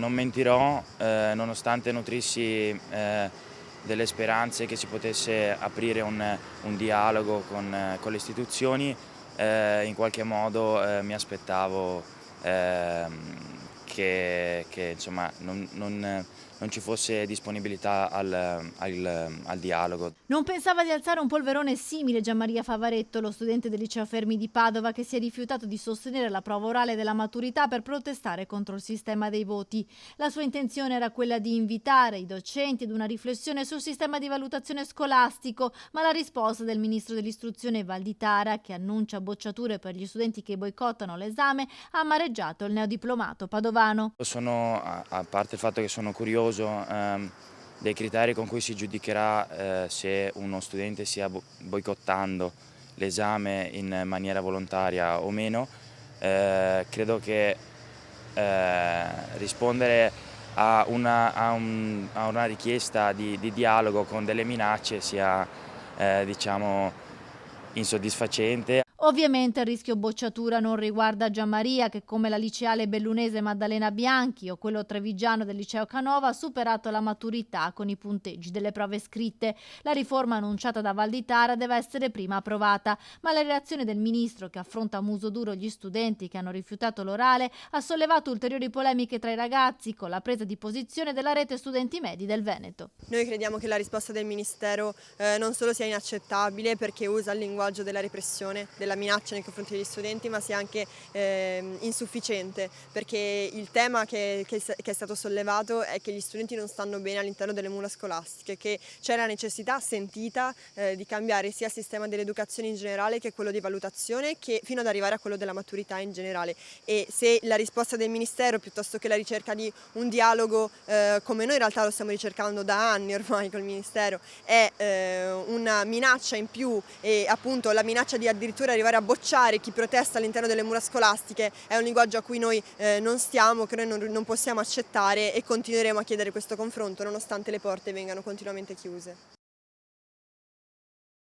non mentirò, nonostante nutrissi delle speranze che si potesse aprire un dialogo con le istituzioni, in qualche modo mi aspettavo che insomma non ci fosse disponibilità al dialogo. Non pensava di alzare un polverone simile Gianmaria Favaretto, lo studente del liceo Fermi di Padova che si è rifiutato di sostenere la prova orale della maturità per protestare contro il sistema dei voti. La sua intenzione era quella di invitare i docenti ad una riflessione sul sistema di valutazione scolastico, ma la risposta del ministro dell'istruzione Valditara, che annuncia bocciature per gli studenti che boicottano l'esame, ha amareggiato il neodiplomato padovano. A parte il fatto che sono curioso dei criteri con cui si giudicherà se uno studente stia boicottando l'esame in maniera volontaria o meno, credo che rispondere a una richiesta di dialogo con delle minacce sia diciamo insoddisfacente. Ovviamente il rischio bocciatura non riguarda Gianmaria che, come la liceale bellunese Maddalena Bianchi o quello trevigiano del liceo Canova, ha superato la maturità con i punteggi delle prove scritte. La riforma annunciata da Valditara deve essere prima approvata, ma la reazione del ministro, che affronta a muso duro gli studenti che hanno rifiutato l'orale, ha sollevato ulteriori polemiche tra i ragazzi con la presa di posizione della rete studenti medi del Veneto. Noi crediamo che la risposta del Ministero non solo sia inaccettabile perché usa il linguaggio della repressione, della minaccia nei confronti degli studenti, ma sia anche insufficiente, perché il tema che è stato sollevato è che gli studenti non stanno bene all'interno delle mura scolastiche, che c'è la necessità sentita di cambiare sia il sistema dell'educazione in generale che quello di valutazione, che fino ad arrivare a quello della maturità in generale. E se la risposta del Ministero, piuttosto che la ricerca di un dialogo, come noi in realtà lo stiamo ricercando da anni ormai col Ministero, è una minaccia in più e appunto la minaccia di addirittura arrivare a bocciare chi protesta all'interno delle mura scolastiche, è un linguaggio a cui noi non stiamo, che noi non possiamo accettare, e continueremo a chiedere questo confronto nonostante le porte vengano continuamente chiuse.